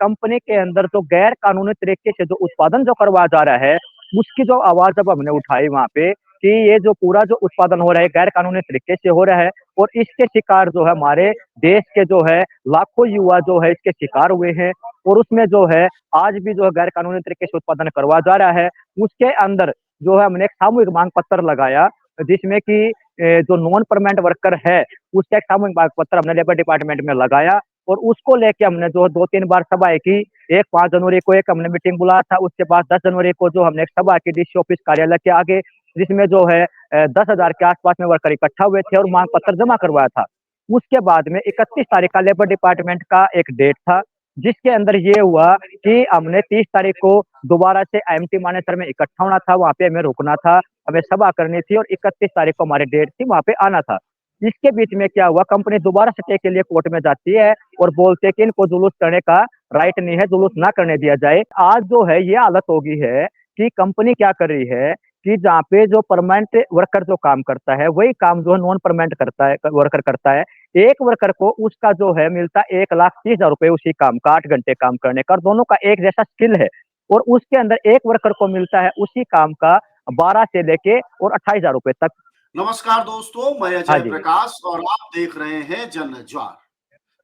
Company के अंदर जो गैर कानूनी तरीके से जो उत्पादन जो करवाया जा रहा है, उसकी जो आवाज़ जब हमने उठाई वहाँ पे कि ये जो पूरा जो उत्पादन हो रहा है गैर कानूनी तरीके से हो रहा है और इसके शिकार जो है हमारे देश के जो है लाखों युवा जो है इसके शिकार हुए हैं और उसमें जो है आज भी जो है गैर कानूनी तरीके से उत्पादन करवाया जा रहा है। उसके अंदर जो है हमने एक सामूहिक मांग पत्र लगाया जिसमें कि जो नॉन परमानेंट वर्कर है उसका एक सामूहिक मांग पत्र हमने लेबर डिपार्टमेंट में लगाया और उसको लेके हमने जो 2-3 बार सभाएँ की। एक 5 जनवरी को एक हमने मीटिंग बुलाया था, उसके बाद 10 जनवरी को जो हमने एक सभा की डीसी ऑफिस कार्यालय के आगे, जिसमें जो है 10,000 के आस-पास में वर्कर इकट्ठा हुए थे और मांग पत्र जमा करवाया था। उसके बाद में 31 तारीख का लेबर डिपार्टमेंट का एक डेट था, जिसके अंदर ये हुआ कि हमने 30 तारीख को दोबारा से आईएमटी मानेसर में इकट्ठा होना था, वहाँ पे हमें रुकना था, हमें सभा करनी थी और 31 तारीख को हमारी डेट थी, वहाँ पे आना था। इसके बीच में क्या हुआ, कंपनी दोबारा स्टे के लिए कोर्ट में जाती है और बोलते हैं कि इनको जुलूस करने का राइट नहीं है, जुलूस ना करने दिया जाए। आज जो है ये हालत हो गई है कि कंपनी क्या कर रही है कि जहाँ पे जो परमानेंट वर्कर जो काम करता है, वही काम जो है नॉन परमानेंट करता है वर्कर करता है। एक वर्कर को उसका जो है मिलता है 1,30,000 रुपए उसी काम का, 8 घंटे काम करने का और दोनों का एक जैसा स्किल है और उसके अंदर एक वर्कर को मिलता है उसी काम का 12 से लेके और 28,000 रुपए तक। नमस्कार दोस्तों, मैं हाँ अजय जी। प्रकाश और आप देख रहे हैं जन ज्वार।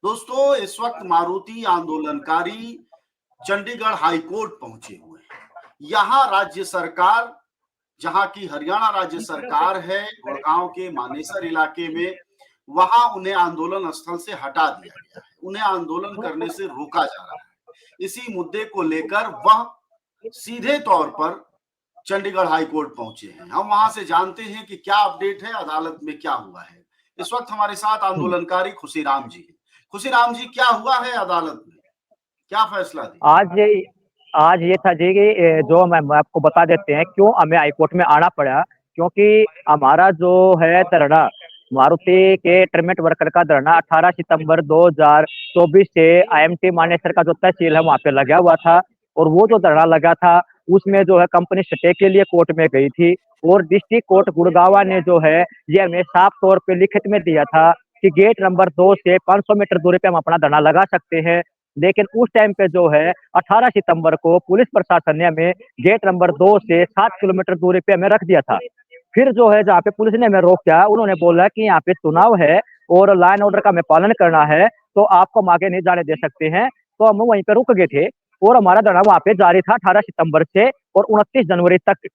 दोस्तों, इस वक्त मारुति आंदोलनकारी चंडीगढ़ हाई कोर्ट पहुंचे हुए हैं। यहाँ राज्य सरकार, जहां की हरियाणा राज्य सरकार है, गुड़गांव के मानेसर इलाके में, वहां उन्हें आंदोलन स्थल से हटा दिया गया है। उन्हें आंदोलन करने से रोका जा रहा है। इसी मुद्दे को लेकर वह सीधे तौर पर चंडीगढ़ हाई कोर्ट पहुंचे हैं। हम वहां से जानते हैं कि क्या अपडेट है, अदालत में क्या हुआ है। इस वक्त हमारे साथ आंदोलनकारी खुशीराम जी हैं। खुशीराम जी, क्या हुआ है अदालत में, क्या फैसला दिया? आज ये था जी कि जो मैं आपको बता देते हैं क्यों हमें हाईकोर्ट में आना पड़ा, क्योंकि हमारा जो है धरना, मारुति के टर्मिनेट वर्कर का धरना 18 सितंबर 2024 से आईएमटी मानेसर का जो तहसील है वहाँ पे लगा हुआ था और वो जो धरना लगा था उसमें जो है कंपनी स्टे के लिए कोर्ट में गई थी और डिस्ट्रिक्ट कोर्ट गुड़गांव ने जो है ये हमें साफ तौर पे लिखित में दिया था कि गेट नंबर 2 से 500 मीटर दूरी पे हम अपना धरना लगा सकते हैं। लेकिन उस टाइम पे जो है 18 सितंबर को पुलिस प्रशासन ने हमें गेट नंबर 2 से 7 किलोमीटर दूरी पे हमें रख दिया था। फिर जो है जहाँ पे पुलिस ने हमें रोका, उन्होंने बोला कि यहाँ पे चुनाव है और लॉ एंड ऑर्डर का हमें पालन करना है, तो आपको हम आगे नहीं जाने दे सकते हैं। तो हम वहीं पे रुक गए थे और हमारा धरना वहाँ पे जारी था 18 सितंबर से और 29 जनवरी तक।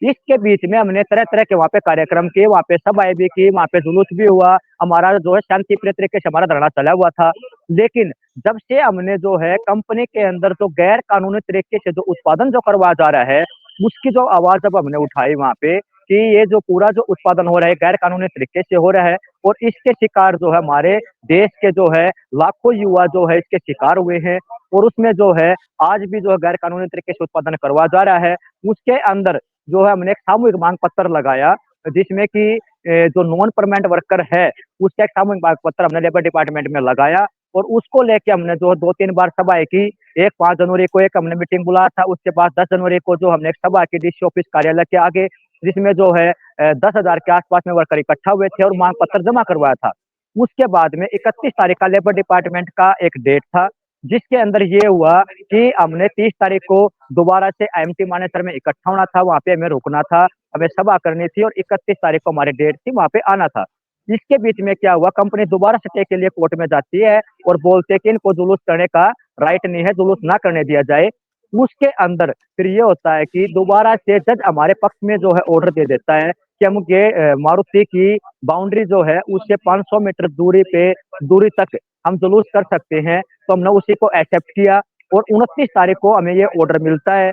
इसके बीच में हमने तरह-तरह के वहाँ पे कार्यक्रम किए, वहाँ पे सभाएँ भी की, वहाँ पे जुलूस भी हुआ, हमारा जो है शांतिप्रिय तरीके से हमारा धरना चला हुआ था। लेकिन जब से हमने जो है कंपनी के अंदर जो गैर कानूनी तरीके से जो उत्पादन जो करवाया जा रहा है, उसकी जो आवाज़ जब हमने उठाई वहाँ पे कि ये जो पूरा जो उत्पादन हो रहा है गैर कानूनी तरीके से हो रहा है और इसके शिकार जो है हमारे देश के जो है लाखों युवा जो है इसके शिकार हुए हैं और उसमें जो है आज भी जो है गैर कानूनी तरीके से उत्पादन करवाया जा रहा है। उसके अंदर जो है हमने एक सामूहिक मांग पत्र लगाया जिसमें कि जो नॉन परमानेंट वर्कर है उसका एक सामूहिक मांग पत्र हमने लेबर डिपार्टमेंट में लगाया और उसको लेके हमने जो 2-3 बार सभाएँ की। एक 5 जनवरी को एक हमने मीटिंग बुलाया था, उसके बाद 10 जनवरी को जो हमने एक सभा की डीसी ऑफिस कार्यालय के आगे, जिसमें जो है 10,000 के आस-पास में वर्कर इकट्ठा हुए थे और मांग पत्र जमा करवाया था। उसके बाद में 31 तारीख का लेबर डिपार्टमेंट का एक डेट था, जिसके अंदर ये हुआ कि हमने 30 तारीख को दोबारा से आईएमटी मानेसर में इकट्ठा होना था, वहाँ पे हमें रुकना था, हमें सभा करनी थी और 31 तारीख को हमारी डेट थी, वहाँ पे आना था। इसके बीच में क्या हुआ, कंपनी दोबारा स्टे के लिए कोर्ट में जाती है और बोलते हैं कि इनको जुलूस करने का राइट नहीं है, जुलूस ना करने दिया जाए। उसके अंदर फिर ये होता है कि दोबारा से जज हमारे पक्ष में जो है ऑर्डर दे देता है कि हम ये मारुति की बाउंड्री जो है उससे 500 मीटर दूरी तक हम जुलूस कर सकते हैं, तो हमने उसी को एक्सेप्ट किया और 29 तारीख को हमें ये ऑर्डर मिलता है।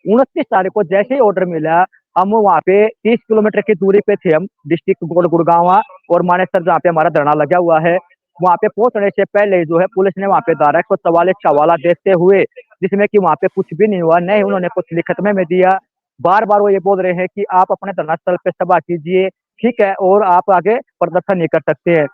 29 तारीख को जैसे ही ऑर्डर मिला, हम वहाँ पे 30 किलोमीटर की दूरी पे थे हम, डिस्ट्रिक्ट गुड़गाँव और मानेसर जहाँ पे हमारा धरना लगा हुआ है। वहाँ पे पहुँचने से पहले जो है पुलिस ने वहाँ पे धारा 144 का हवाला देते हुए, जिसमें कि वहाँ पे कुछ भी नहीं हुआ, नहीं उन्होंने कुछ लिखित में दिया। बार-बार वो ये बोल रहे हैं कि आप अपने धरना स्थल पे सभा कीजिए, ठीक है, और आप आगे प्रदर्शन नहीं कर सकते हैं।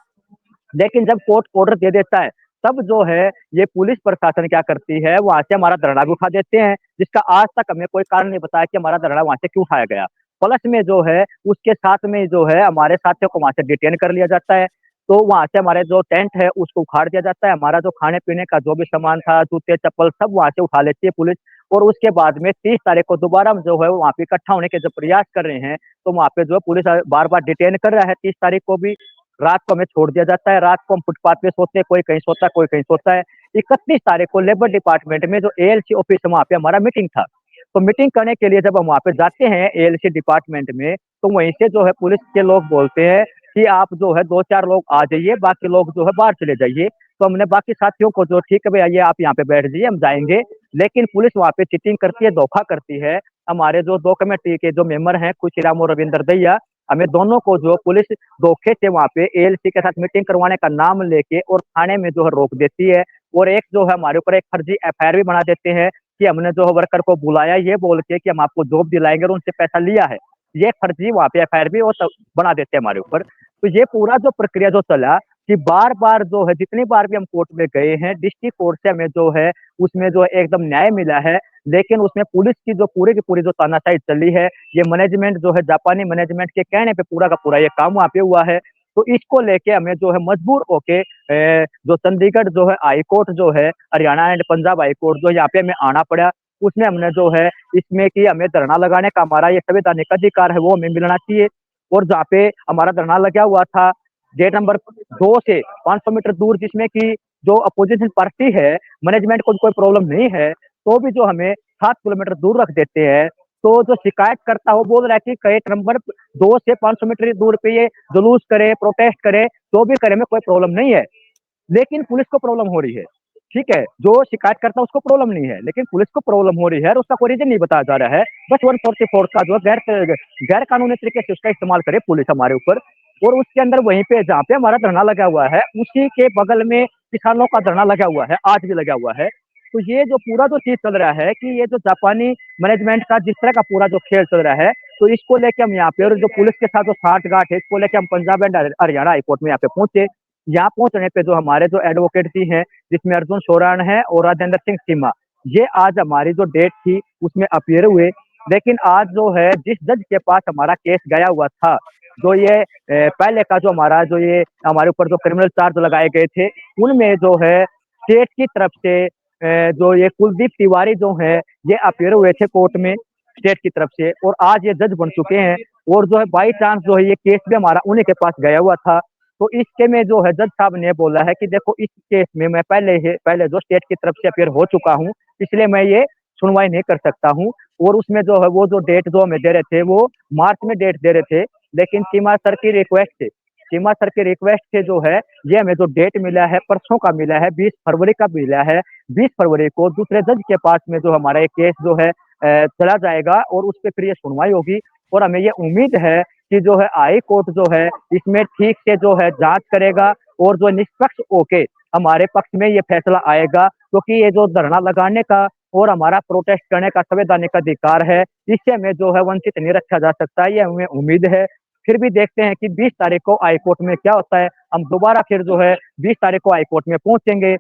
लेकिन जब कोर्ट ऑर्डर दे देता है, तब जो है ये पुलिस प्रशासन क्या करती है, वहाँ से हमारा धरना भी उठा देते हैं, जिसका आज तक हमें कोई कारण नहीं बताया कि हमारा धरना वहाँ से क्यों उठाया गया। प्लस में जो है उसके साथ में जो है हमारे साथियों को वहाँ से डिटेन कर लिया जाता है। तो वहाँ से हमारे जो टेंट है उसको उखाड़ दिया जाता है, हमारा जो खाने-पीने का जो भी सामान था, जूते-चप्पल सब वहाँ से उठा लेती है पुलिस और उसके बाद में 30 तारीख को दोबारा हम जो है वहाँ पे इकट्ठा होने के जो प्रयास कर रहे हैं, तो वहाँ पे जो है पुलिस बार-बार डिटेन कर रहा है। 30 तारीख को भी रात को हमें छोड़ दिया जाता है, रात को हम फुटपाथ पे सोते हैं, कोई कहीं सोता है, कोई कहीं सोता है। 31 तारीख को लेबर डिपार्टमेंट में जो एएलसी ऑफिस है वहाँ पे हमारा मीटिंग था। तो मीटिंग करने के लिए जब हम वहाँ पे जाते हैं एएलसी डिपार्टमेंट में, तो वहीं से जो है पुलिस के लोग बोलते हैं कि आप जो है 2-4 लोग आ जाइए, बाकी लोग जो है बाहर चले जाइए। तो हमने बाकी साथियों को जो ठीक है भई आइए आप यहाँ पे बैठ जाइए, हम जाएँगे। लेकिन पुलिस वहाँ पे चीटिंग करती है, धोखा करती है। हमारे जो 2 कमेटी के जो मेंबर हैं खुशीराम और रविंदर दहिया, हमें दोनों को जो पुलिस धोखे से वहाँ पे एएलसी के साथ मीटिंग करवाने का नाम लेके और थाने में जो है रोक देती है और एक जो है हमारे ऊपर एक फर्जी एफआईआर भी बना देते हैं कि हमने जो है वर्कर को बुलाया ये बोल के कि हम आपको जॉब दिलाएँगे और उनसे पैसा लिया है। ये फर्जी वहाँ पे एफआईआर भी वो सब बना देते हैं हमारे ऊपर। तो ये पूरा जो प्रक्रिया जो चला कि बार-बार जो है जितनी बार भी हम कोर्ट में गए हैं, डिस्ट्रिक्ट कोर्ट से हमें जो है उसमें जो है एकदम न्याय मिला है। लेकिन उसमें पुलिस की जो पूरी की पूरी जो तानाशाही चली है, ये मैनेजमेंट जो है जापानी मैनेजमेंट के कहने पे पूरा का पूरा ये काम वहाँ पे हुआ है। तो इसको लेके हमें जो है मजबूर होके जो चंडीगढ़ जो है हाई कोर्ट जो है, Haryana and Punjab high court जो यहाँ पे हमें आना पड़ा। उसमें हमने जो है इसमें कि हमें धरना लगाने का हमारा ये संवैधानिक अधिकार है वो हमें मिलना चाहिए और जहाँ पे हमारा धरना लगा हुआ था गेट नंबर 2 से 500 मीटर दूर जिसमें कि जो अपोजिशन पार्टी है, मैनेजमेंट को कोई प्रॉब्लम नहीं है, तो भी जो हमें 7 किलोमीटर दूर रख देते हैं। तो जो शिकायतकर्ता वो बोल रहा है कि गेट नंबर 2 से 500 मीटर दूर पे ये जुलूस करे, प्रोटेस्ट करे, जो भी करे, हमें कोई प्रॉब्लम नहीं है। लेकिन पुलिस को प्रॉब्लम हो रही है, ठीक है? जो शिकायत करता है उसको प्रॉब्लम नहीं है, लेकिन पुलिस को प्रॉब्लम हो रही है और उसका कोई रीज़न नहीं बताया जा रहा है। बस 144 का जो है गैर कानूनी तरीके से उसका इस्तेमाल करे पुलिस हमारे ऊपर और उसके अंदर वहीं पे जहाँ पे हमारा धरना लगा हुआ है, उसी के बगल में किसानों का धरना लगा हुआ है, आज भी लगा हुआ है। तो ये जो पूरा जो चीज़ चल रहा है कि ये जो जापानी मैनेजमेंट का जिस तरह का पूरा जो खेल चल रहा है, तो इसको लेके हम यहाँ पे और जो पुलिस के साथ जो साठ-गाँठ है, इसको लेके हम Punjab and Haryana high court में यहाँ पे पहुँचे। यहाँ पहुँचने पे जो हमारे जो एडवोकेट जी हैं, जिसमें अर्जुन शोराण है और राजेंद्र सिंह चीमा, ये आज हमारी जो डेट थी उसमें अपीयर हुए। लेकिन आज जो है जिस जज के पास हमारा केस गया हुआ था, जो ये पहले का जो हमारा जो ये हमारे ऊपर जो क्रिमिनल चार्ज लगाए गए थे, उनमें जो है स्टेट की तरफ से जो ये कुलदीप तिवारी जो है, ये अपीयर हुए थे कोर्ट में स्टेट की तरफ से और आज ये जज बन चुके हैं और जो है बाई चांस जो है ये केस भी हमारा उन्हीं के पास गया हुआ था। तो इसके में जो है जज साहब ने बोला है कि देखो इस केस में मैं पहले जो स्टेट की तरफ से अपीयर हो चुका हूँ, इसलिए मैं ये सुनवाई नहीं कर सकता हूँ और उसमें जो है वो जो डेट जो हमें दे रहे थे वो मार्च में डेट दे रहे थे, लेकिन चीमा सर की रिक्वेस्ट से जो है ये हमें जो डेट मिला है परसों का मिला है, 20 फरवरी का मिला है। 20 फरवरी को दूसरे जज के पास में जो हमारा ये केस जो है चला जाएगा और उस पे फिर ये सुनवाई होगी और हमें ये उम्मीद है कि जो है हाई कोर्ट जो है इसमें ठीक से जो है जांच करेगा और जो निष्पक्ष होके हमारे पक्ष में ये फैसला आएगा क्योंकि ये जो धरना लगाने का और हमारा प्रोटेस्ट करने का संवैधानिक अधिकार है, इससे हमें जो है वंचित नहीं रखा जा सकता, ये हमें उम्मीद है। फिर भी देखते हैं कि 20 तारीख को हाई कोर्ट में क्या होता है। हम दोबारा फिर जो है 20 तारीख को हाई कोर्ट में पहुंचेंगे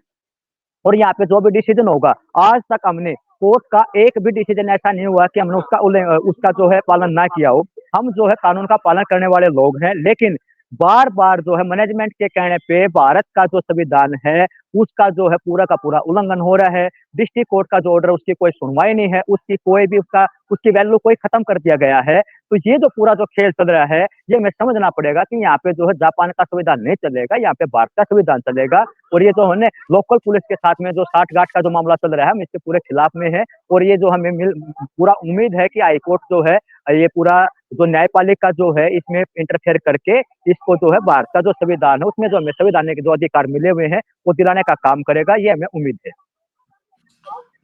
और यहाँ पे जो भी डिसीजन होगा, आज तक हमने कोर्ट का एक भी डिसीजन ऐसा नहीं हुआ कि हमने उसका जो है पालन ना किया हो। हम जो है कानून का पालन करने वाले लोग हैं, लेकिन बार-बार जो है मैनेजमेंट के कहने पे भारत का जो संविधान है, उसका जो है पूरा का पूरा उल्लंघन हो रहा है। डिस्ट्रिक्ट कोर्ट का जो ऑर्डर उसकी कोई सुनवाई नहीं है, उसकी कोई भी उसकी वैल्यू कोई खत्म कर दिया गया है। तो ये जो पूरा जो खेल चल रहा है, ये हमें समझना पड़ेगा कि यहाँ पे जो है जापान का संविधान नहीं चलेगा, यहाँ पे भारत का संविधान चलेगा और ये जो है लोकल पुलिस के साथ में जो साठ-गाँठ का जो मामला चल रहा है, हम इसके पूरे खिलाफ में हैं और ये जो हमें पूरा उम्मीद है कि हाई कोर्ट जो है ये पूरा जो न्यायपालिका जो है इसमें इंटरफेयर करके इसको जो है भारत का जो संविधान है उसमें जो हमें संविधान के जो अधिकार मिले हुए हैं, वो दिलाने का काम करेगा, ये हमें उम्मीद है।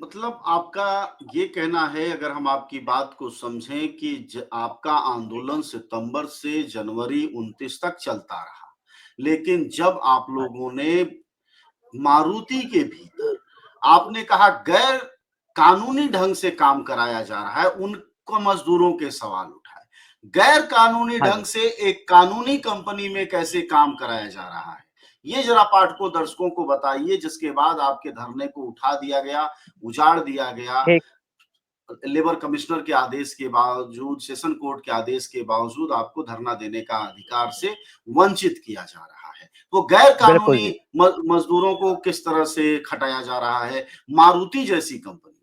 मतलब आपका ये कहना है, अगर हम आपकी बात को समझें कि आपका आंदोलन सितंबर से जनवरी 29 तक चलता रहा, लेकिन जब आप लोगों ने मारुति के भीतर आपने कहा गैर कानूनी ढंग से काम कराया जा रहा है, उनको मजदूरों के सवाल उठाए। गैर कानूनी हाँ ढंग जी। से एक कानूनी कंपनी में कैसे काम कराया जा रहा है, ये जरा पाठकों दर्शकों को बताइए, जिसके बाद आपके धरने को उठा दिया गया, उजाड़ दिया गया। ठीक लेबर कमिश्नर के आदेश के बावजूद, सेशन कोर्ट के आदेश के बावजूद आपको धरना देने का अधिकार से वंचित किया जा रहा है। है। तो गैर बिल्कुल कानूनी जी। मजदूरों को किस तरह से खटाया जा रहा है मारुति जैसी कंपनी।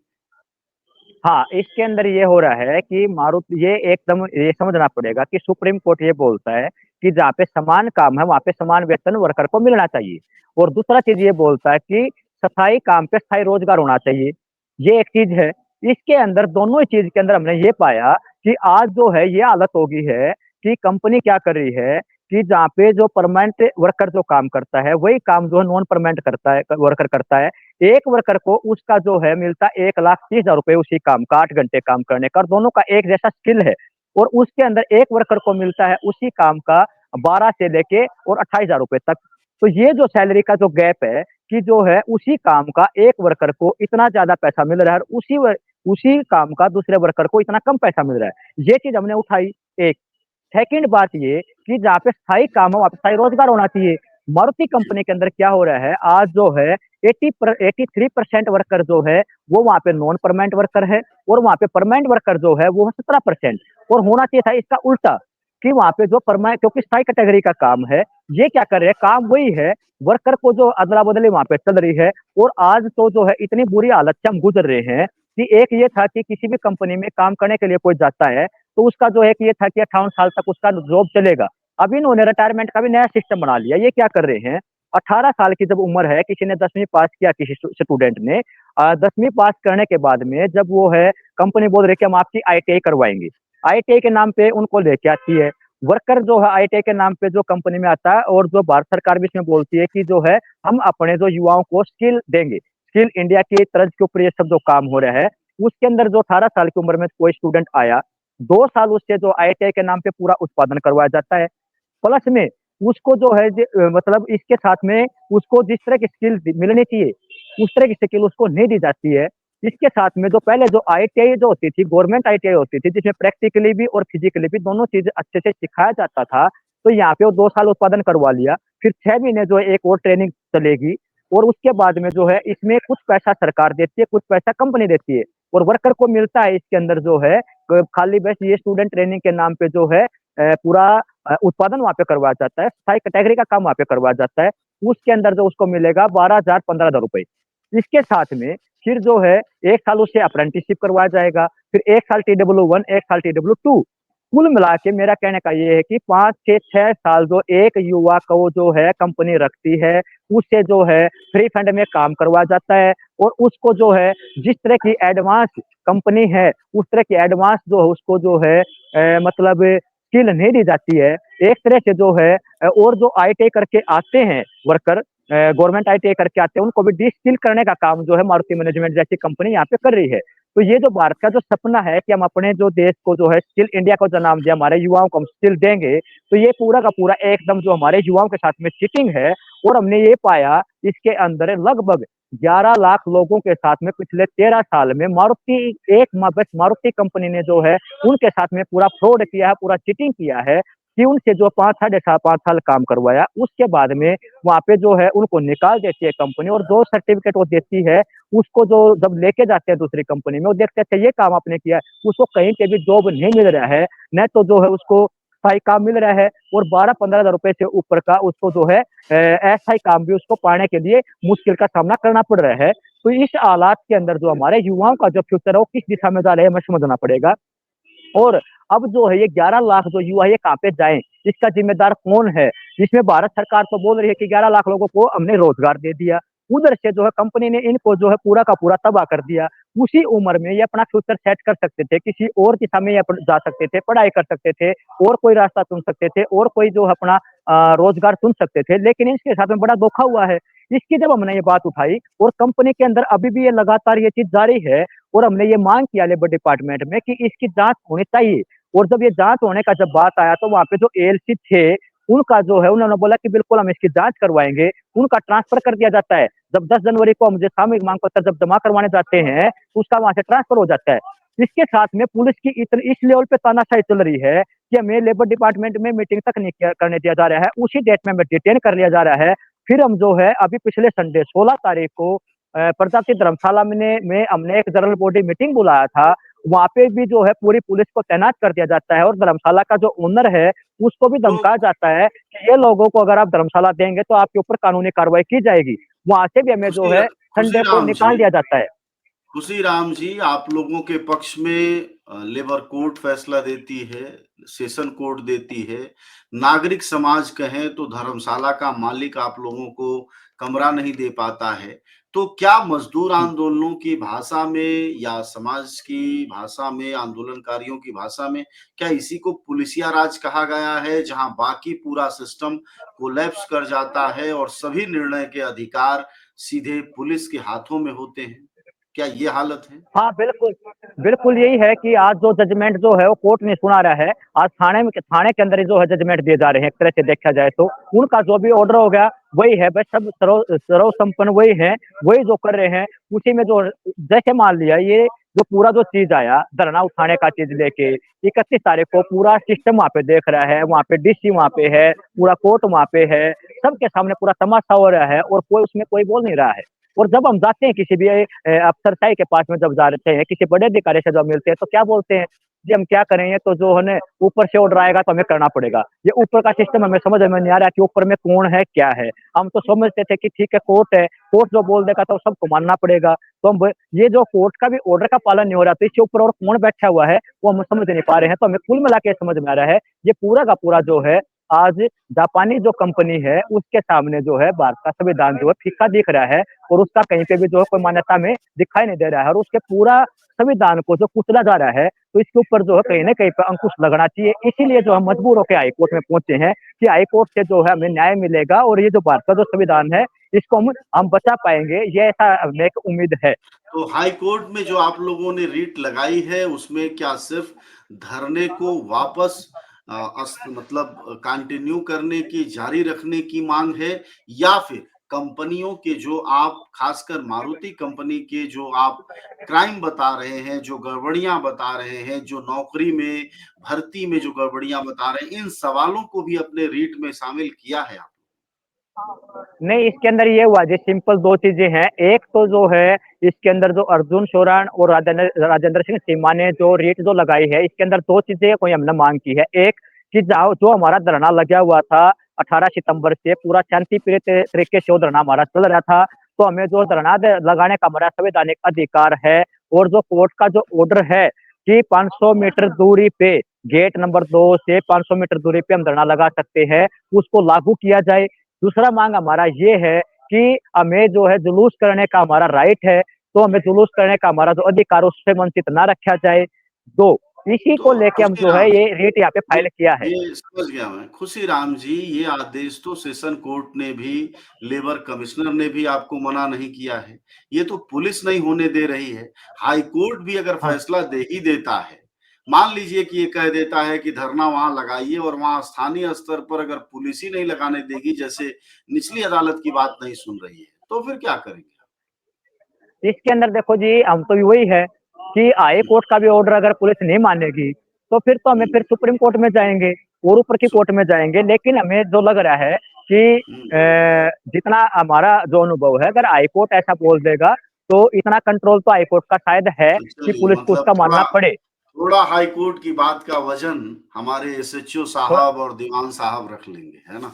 हाँ, इसके अंदर ये हो रहा है कि मारुति ये एकदम ये समझना पड़ेगा कि सुप्रीम कोर्ट ये बोलता है कि जहाँ पे समान काम है, वहाँ पे समान वेतन वर्कर को मिलना चाहिए। और दूसरा चीज़ ये बोलता है कि स्थायी काम पे स्थायी रोज़गार होना चाहिए। ये एक चीज़ है। इसके अंदर दोनों ही चीज़ के अंदर हमने ये पाया कि आज जो है ये हालत हो गई है कि कंपनी क्या कर रही है कि जहाँ पे जो परमानेंट वर्कर जो काम करता है, वही काम जो है नॉन परमानेंट करता है वर्कर करता है। एक वर्कर को उसका जो है मिलता है 1,30,000 रुपए उसी काम का 8 घंटे काम करने का और दोनों का एक जैसा स्किल है। और उसके अंदर एक वर्कर को मिलता है उसी काम का 12 से लेके और 28,000 रुपए तक। तो ये जो सैलरी का जो गैप है कि जो है उसी काम का एक वर्कर को इतना ज़्यादा पैसा मिल रहा है और उसी काम का दूसरे वर्कर को इतना कम पैसा मिल रहा है। ये चीज़ हमने उठाई एक। सेकंड बात ये कि जहाँ पे स्थायी काम हो वहाँ पे स्थायी रोजगार होना चाहिए। मारुति कंपनी के अंदर क्या हो रहा है आज जो है 83% वर्कर जो है वो वहाँ पे नॉन परमानेंट वर्कर है और वहाँ पे परमानेंट वर्कर जो है वो 17%। और होना चाहिए था इसका उल्टा कि वहाँ पे जो परमानेंट क्योंकि स्थायी कैटेगरी का काम है, ये क्या कर रहे हैं काम वही है, वर्कर को जो अदला-बदली वहाँ पे चल रही है। और आज तो जो है इतनी बुरी हालत से हम गुज़र रहे हैं कि एक ये था कि किसी भी कंपनी में काम करने के लिए कोई जाता है, तो उसका जो है कि ये था कि 58 साल तक उसका जॉब चलेगा। अब इन्होंने रिटायरमेंट का भी नया सिस्टम बना लिया। ये क्या कर रहे हैं, 18 साल की जब उम्र है, किसी ने 10वीं पास किया किसी स्टूडेंट ने 10वीं पास करने के बाद में जब वो है कंपनी बोल रही है कि हम आपकी आईटीआई करवाएँगे। आईटीआई के नाम पे उनको लेके आती है। वर्कर जो है आईटीआई के नाम पे जो कंपनी में आता है और जो भारत सरकार भी इसमें बोलती है कि जो है हम अपने जो युवाओं को स्किल देंगे। स्किल इंडिया की तर्ज के ऊपर ये सब जो काम हो रहा है, उसके अंदर जो 18 साल की उम्र में कोई स्टूडेंट आया, 2 साल उससे जो आईटीआई के नाम पे पूरा उत्पादन करवाया जाता है। प्लस में उसको जो है मतलब इसके साथ में उसको जिस तरह की स्किल मिलनी चाहिए, उस तरह की स्किल उसको नहीं दी जाती है। इसके साथ में जो पहले जो आईटीआई जो होती थी, गवर्नमेंट आईटीआई होती थी, जिसमें प्रैक्टिकली भी और फिजिकली भी दोनों चीज़ अच्छे से सिखाया जाता था, तो यहाँ पे वो 2 साल उत्पादन करवा लिया, फिर 6 महीने जो है एक और ट्रेनिंग चलेगी और उसके बाद में जो है इसमें कुछ पैसा सरकार देती है, कुछ पैसा कंपनी देती है और वर्कर को मिलता है इसके अंदर जो है खाली बस ये स्टूडेंट ट्रेनिंग के नाम पे जो है पूरा उत्पादन वहाँ पे करवाया जाता है, स्थायी कैटेगरी का काम वहाँ पे करवाया जाता है। उसके अंदर जो उसको मिलेगा 12,000 15,000 रुपए। इसके साथ में फिर जो है 1 साल उससे अप्रेंटिसशिप करवाया जाएगा, फिर 1 साल टीडब्ल्यू 1 1 साल टीडब्ल्यू 2। कुल मिला के मेरा कहने का ये है कि 5 से 6 साल जो एक युवा को जो है कंपनी रखती है, उससे जो है फ्री फंड में काम करवाया जाता है और उसको जो है जिस तरह की एडवांस कंपनी है, उस तरह की एडवांस जो है उसको जो है मतलब स्किल नहीं दी जाती है। एक तरह से जो है और जो आईटीआई करके आते हैं वर्कर गवर्नमेंट आईटीआई करके आते हैं, उनको भी डी-स्किल करने का काम जो है मारुति मैनेजमेंट जैसी कंपनी यहाँ पे कर रही है। तो ये जो भारत का जो सपना है कि हम अपने जो देश को जो है स्किल इंडिया को जो नाम दिया, हमारे युवाओं को हम स्किल देंगे, तो ये पूरा का पूरा एकदम जो हमारे युवाओं के साथ में चीटिंग है। और हमने ये पाया इसके अंदर लगभग 11 लाख लोगों के साथ में पिछले 13 साल में बस मारुति कंपनी ने जो है उनके साथ में पूरा फ्रॉड किया है, पूरा चीटिंग किया है कि उनसे जो 5 साढ़े 5 साल काम करवाया, उसके बाद में वहाँ पे जो है उनको निकाल देती है कंपनी और जो सर्टिफिकेट वो देती है, उसको जो जब लेके जाते हैं दूसरी कंपनी में, वो देखते हैं ये काम आपने किया है, उसको कहीं पे भी जॉब नहीं मिल रहा है, न तो जो है उसको स्थायी काम मिल रहा है और 12-15 हज़ार रुपए से ऊपर का उसको जो है अस्थायी काम भी उसको पाने के लिए मुश्किल का सामना करना पड़ रहा है। तो इस हालात के अंदर जो हमारे युवाओं का जो फ्यूचर है, वो किस दिशा में जा रहा है, हमें समझना पड़ेगा। और अब जो है ये 11 लाख जो युवा ये कहाँ पे जाएँ? इसका ज़िम्मेदार कौन है? इसमें भारत सरकार तो बोल रही है कि 11 लाख लोगों को हमने रोज़गार दे दिया। उधर से जो है कंपनी ने इनको जो है पूरा का पूरा तबाह कर दिया। उसी उम्र में ये अपना फ्यूचर सेट कर सकते थे, किसी और दिशा में ये जा सकते थे, पढ़ाई कर सकते थे और कोई रास्ता चुन सकते थे और कोई जो है अपना रोज़गार चुन सकते थे। लेकिन इसके साथ में बड़ा धोखा हुआ है। इसकी जब हमने ये बात उठाई और कंपनी के अंदर अभी भी ये लगातार ये चीज़ जारी है और हमने ये माँग किया लेबर डिपार्टमेंट में कि इसकी जाँच होनी चाहिए। और जब ये जाँच होने का जब बात आया तो वहाँ पे जो एएलसी थे, उनका जो है उन्होंने बोला कि बिल्कुल हम इसकी जाँच करवाएँगे, उनका ट्रांसफ़र कर दिया जाता है। जब 10 जनवरी को हम जो सामूहिक माँग पत्र जब जमा करवाने जाते हैं, तो उसका वहाँ से ट्रांसफ़र हो जाता है। इसके साथ में पुलिस की इस लेवल पे तानाशाही चल रही है कि हमें लेबर डिपार्टमेंट में मीटिंग तक नहीं करने दिया जा रहा है, उसी डेट में हमें डिटेन कर लिया जा रहा है। फिर हम जो है अभी पिछले संडे 16 तारीख को प्रजापति धर्मशाला में हमने एक जनरल बॉडी मीटिंग बुलाया था वहाँ पे भी जो है पूरी पुलिस को तैनात कर दिया जाता है और धर्मशाला का जो ओनर है, उसको भी तो धमकाया जाता है कि ये लोगों को अगर आप धर्मशाला देंगे तो आपके ऊपर कानूनी कार्रवाई की जाएगी। वहाँ से भी हमें जो खुशी है संडे को खुशीराम जी, निकाल दिया जाता है। खुशीराम जी, आप लोगों के पक्ष में लेबर कोर्ट फैसला देती है, सेशन कोर्ट देती है, नागरिक समाज कहें तो धर्मशाला का मालिक आप लोगों को कमरा नहीं दे पाता है। तो क्या मजदूर आंदोलनों की भाषा में या समाज की भाषा में, आंदोलनकारियों की भाषा में, क्या इसी को पुलिसिया राज कहा गया है, जहां बाकी पूरा सिस्टम कोलैप्स कर जाता है और सभी निर्णय के अधिकार सीधे पुलिस के हाथों में होते हैं? क्या ये हालत है? हाँ, बिल्कुल। बिल्कुल यही है कि आज जो जजमेंट जो है वो कोर्ट नहीं सुना रहा है। आज थाने के अंदर ही जो है जजमेंट दिए जा रहे हैं, एक तरह से देखा जाए तो। उनका जो भी ऑर्डर हो गया वही है, बस सब सर्वसम्पन्न वही है, वही जो कर रहे हैं, उसी में जो जैसे मान लिया ये जो पूरा जो चीज़ आया, धरना उठाने का चीज़ लेके 31 तारीख को पूरा सिस्टम वहाँ पे देख रहा है, वहाँ पे डीसी वहाँ पे है, पूरा कोर्ट वहाँ पे है, सबके सामने पूरा तमाशा हो रहा है और कोई उसमें कोई बोल नहीं रहा है। और जब हम जाते हैं किसी भी अफसरशाही के पास में जब जाते हैं, किसी बड़े अधिकारी से जब मिलते हैं, तो क्या बोलते हैं? जी हम क्या करेंगे, तो जो है ना ऊपर से ऑर्डर आएगा तो हमें करना पड़ेगा। ये ऊपर का सिस्टम हमें समझ में नहीं आ रहा कि ऊपर में कौन है, क्या है? हम तो समझते थे कि ठीक है कोर्ट है, कोर्ट जो बोल देगा तो सबको मानना पड़ेगा। तो हम ये जो कोर्ट का भी ऑर्डर का पालन नहीं हो रहा, तो इसके ऊपर और कौन बैठा हुआ है, वो हम समझ नहीं पा रहे हैं। तो हमें कुल मिला के समझ में आ रहा है, ये पूरा का पूरा जो है आज जापानी जो कंपनी है, उसके सामने जो है भारत का संविधान जो है फीका दिख रहा है और उसका कहीं पे भी जो है कोई मान्यता में दिखाई नहीं दे रहा है और उसके पूरा संविधान को जो कुचला जा रहा है, तो इसके ऊपर जो है कहीं न कहीं पे अंकुश लगना चाहिए। इसीलिए जो हम मजबूर होके हाई कोर्ट में पहुँचे हैं कि हाई कोर्ट से जो है हमें न्याय मिलेगा और ये जो भारत का जो संविधान है, इसको हम बचा पाएँगे, ये ऐसा हमें एक उम्मीद है। तो हाई कोर्ट में जो आप लोगों ने रीट लगाई है, उसमें क्या सिर्फ धरने को वापस मतलब कंटिन्यू करने की, जारी रखने की मांग है, या फिर कंपनियों के जो आप खासकर मारुति कंपनी के जो आप क्राइम बता रहे हैं, जो गड़बड़ियां बता रहे हैं, जो नौकरी में भर्ती में जो गड़बड़ियां बता रहे हैं, इन सवालों को भी अपने रीट में शामिल किया है आप? नहीं, इसके अंदर ये हुआ जी, सिंपल 2 चीज़ें हैं। एक तो जो है इसके अंदर जो अर्जुन शोरान और राजेंद्र सिंह चीमा ने जो रेट जो लगाई है, इसके अंदर 2 चीज़ें कोई हमने माँग की है। एक कि जाओ जो हमारा धरना लगा हुआ था 18 सितंबर से पूरा शांतिप्रिय तरीके से वो धरना हमारा चल रहा था, तो हमें जो धरना लगाने का हमारा संवैधानिक अधिकार है और जो कोर्ट का जो ऑर्डर है कि 500 मीटर दूरी पे गेट नंबर 2 से 500 मीटर दूरी पे हम धरना लगा सकते हैं, उसको लागू किया जाए। दूसरा मांग हमारा ये है कि हमें जो है जुलूस करने का हमारा राइट है, तो हमें जुलूस करने का हमारा जो अधिकार उससे वंचित ना रखा जाए। 2 इसी को तो लेके हम जो है खुशीराम, ये रेट यहाँ पे फाइल किया है। ये समझ गया मैं। खुशीराम जी, ये आदेश तो सेशन कोर्ट ने भी, लेबर कमिश्नर ने भी आपको मना नहीं किया है। ये तो पुलिस नहीं होने दे रही है। हाई कोर्ट भी अगर हाँ, फैसला दे ही देता है, मान लीजिए कि ये कह देता है कि धरना वहाँ लगाइए, और वहाँ स्थानीय स्तर पर अगर पुलिस ही नहीं लगाने देगी, जैसे निचली अदालत की बात नहीं सुन रही है, तो फिर क्या करेंगे आप? इसके अंदर देखो जी हम तो वही है कि हाई हुँ, कोर्ट का भी ऑर्डर अगर पुलिस नहीं मानेगी, तो फिर तो हमें हुँ, फिर सुप्रीम कोर्ट में जाएँगे और ऊपर की सु कोर्ट में जाएँगे। लेकिन हमें जो लग रहा है कि हुँ, जितना हमारा जो अनुभव है, अगर हाई कोर्ट ऐसा बोल देगा, तो इतना कंट्रोल तो हाई कोर्ट का शायद है तो कि चलिए, पुलिस को मतलब उसका थोड़ा मानना पड़े। थोड़ा हाई कोर्ट की बात का वजन हमारे एसएचओ थोड़ा साहब और दीवान साहब रख लेंगे, है ना?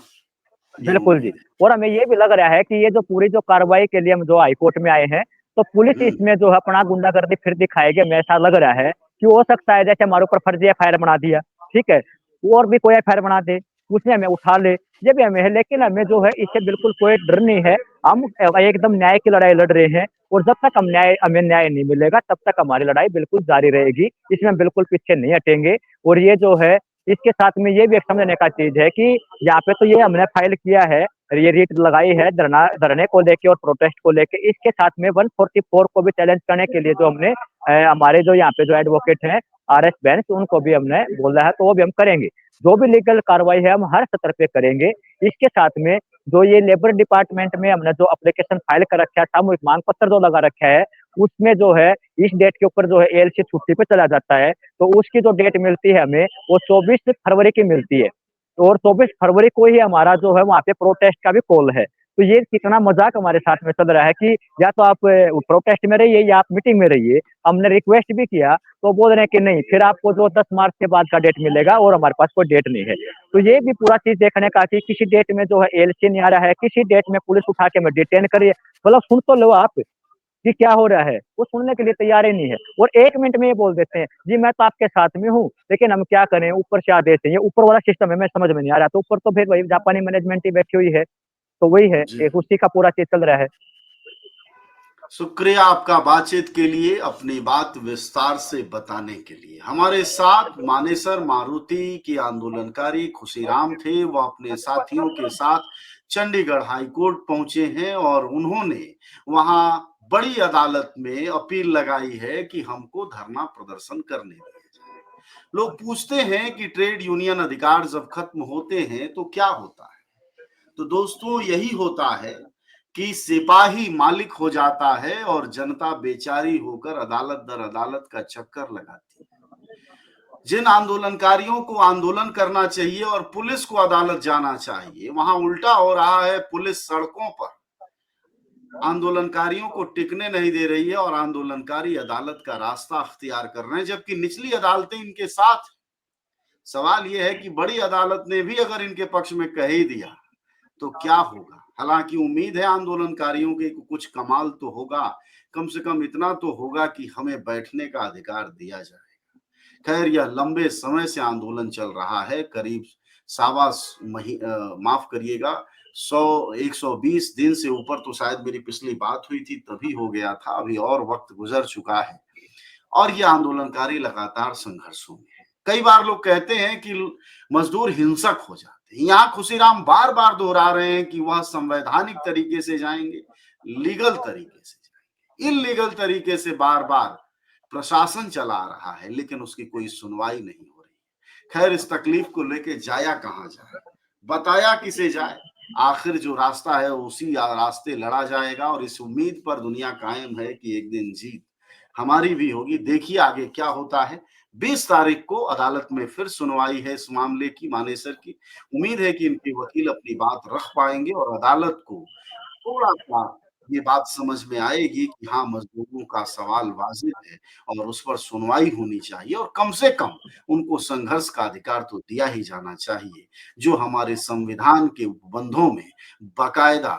ये बिल्कुल जी। उम्मीद है। और हमें ये भी लग रहा है कि ये जो पूरी जो कार्रवाई के लिए हम जो हाई कोर्ट में आए हैं, तो पुलिस हुँ, इसमें जो है अपना गुंडागर्दी फिर दिखाएगी। हमें ऐसा लग रहा है कि हो सकता है जैसे हमारे ऊपर फर्जी एफआईआर बना दिया, ठीक है? और भी कोई एफआईआर बना दे, उसमें हमें उठा ले, ये भी हमें है। लेकिन हमें जो है इससे बिल्कुल कोई डर नहीं है। हम एकदम न्याय की लड़ाई लड़ रहे हैं और जब तक हमें न्याय नहीं मिलेगा, तब तक हमारी लड़ाई बिल्कुल जारी रहेगी। इसमें हम बिल्कुल पीछे नहीं हटेंगे और ये जो है इसके साथ में ये भी एक समझने का चीज़ है कि यहाँ पे तो ये हमने फाइल किया है, ये रीट लगाई है धरने को लेके और प्रोटेस्ट को लेके। इसके साथ में 144 को भी चैलेंज करने के लिए जो हमने हमारे जो यहाँ पे जो एडवोकेट हैं आरएस बेंस, उनको भी हमने बोला है, तो वो भी हम करेंगे। जो भी लीगल कार्रवाई है हम हर स्तर पे करेंगे। इसके साथ में जो ये लेबर डिपार्टमेंट में हमने जो एप्लीकेशन फाइल कर रखा है, सामूहिक मांग पत्र जो लगा रखा है, उसमें जो है इस डेट के ऊपर जो है एएलसी छुट्टी पे चला जाता है, तो उसकी जो डेट मिलती है हमें वो 24 फरवरी की मिलती है। और 24 फरवरी को ही हमारा जो है वहाँ पे प्रोटेस्ट का भी कॉल है। तो ये कितना मज़ाक हमारे साथ में चल रहा है कि या तो आप प्रोटेस्ट में रहिए या आप मीटिंग में रहिए। हमने रिक्वेस्ट भी किया, तो बोल रहे हैं कि नहीं, फिर आपको जो 10 मार्च के बाद का डेट मिलेगा और हमारे पास कोई डेट नहीं है। तो ये भी पूरा चीज़ देखने का कि किसी डेट में जो है एलसी नहीं आ रहा है, किसी डेट में पुलिस उठा के हमें डिटेन करिए। मतलब सुन तो लो आप कि क्या हो रहा है, वो सुनने के लिए तैयार ही नहीं है। और 1 मिनट में ये बोल देते हैं, जी मैं तो आपके साथ में हूँ, लेकिन हम क्या करें, ऊपर से आदेश है। ये ऊपर वाला सिस्टम है, मैं समझ में नहीं आ रहा। तो ऊपर तो फिर वही जापानी मैनेजमेंट ही बैठी हुई है, तो वही है, जी, एक उसी का पूरा चीज़ चल रहा है। शुक्रिया आपका बातचीत के लिए, अपनी बात विस्तार से बताने के लिए। हमारे साथ मानेसर मारुति के आंदोलनकारी खुशीराम थे। वो अपने साथियों के साथ चंडीगढ़ हाई कोर्ट पहुंचे हैं और उन्होंने वहां बड़ी अदालत में अपील लगाई है कि हमको धरना प्रदर्शन करने दिया जाए। लोग पूछते हैं कि ट्रेड यूनियन अधिकार जब खत्म होते हैं तो क्या होता है? तो दोस्तों, यही होता है कि सिपाही मालिक हो जाता है और जनता बेचारी होकर अदालत दर अदालत का चक्कर लगाती है। जिन आंदोलनकारियों को आंदोलन करना चाहिए और पुलिस को अदालत जाना चाहिए, वहां उल्टा हो रहा है। पुलिस सड़कों पर आंदोलनकारियों को टिकने नहीं दे रही है और आंदोलनकारी अदालत का रास्ता अख्तियार कर रहे हैं, जबकि निचली अदालतें इनके साथ। सवाल यह है कि बड़ी अदालत ने भी अगर इनके पक्ष में कह ही दिया तो क्या होगा? हालांकि उम्मीद है आंदोलनकारियों के कुछ कमाल तो होगा, कम से कम इतना तो होगा कि हमें बैठने का अधिकार दिया जाएगा। खैर, यह लंबे समय से आंदोलन चल रहा है, करीब माफ करिएगा, 100-120 दिन से ऊपर। तो शायद मेरी पिछली बात हुई थी तभी हो गया था, अभी और वक्त गुजर चुका है और ये आंदोलनकारी लगातार संघर्षों में है। कई बार लोग कहते हैं कि मजदूर हिंसक हो जाते हैं। यहाँ खुशीराम बार बार दोहरा रहे हैं कि वह संवैधानिक तरीके से जाएंगे, लीगल तरीके से जाएंगे। इल्लीगल तरीके से बार बार प्रशासन चला रहा है, लेकिन उसकी कोई सुनवाई नहीं हो रही। खैर, इस तकलीफ को लेके जाया कहाँ जाए, बताया किसे जाए? आखिर जो रास्ता है उसी रास्ते लड़ा जाएगा और इस उम्मीद पर दुनिया कायम है कि एक दिन जीत हमारी भी होगी। देखिए आगे क्या होता है। 20 तारीख को अदालत में फिर सुनवाई है इस मामले की, मानेसर की। उम्मीद है कि इनके वकील अपनी बात रख पाएंगे और अदालत को थोड़ा-सा ये बात समझ में आएगी कि हाँ, मज़दूरों का सवाल वाजिब है और उस पर सुनवाई होनी चाहिए और कम से कम उनको संघर्ष का अधिकार तो दिया ही जाना चाहिए, जो हमारे संविधान के उपबंधों में बाकायदा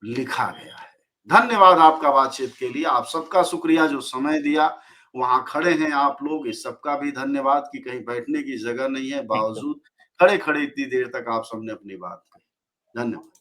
लिखा गया है। धन्यवाद आपका बातचीत के लिए। आप सबका शुक्रिया जो समय दिया। वहाँ खड़े हैं आप लोग, इस सबका भी धन्यवाद कि कहीं बैठने की जगह नहीं है, थैंक यू। बावजूद खड़े-खड़े इतनी देर तक आप सबने अपनी बात कही। धन्यवाद।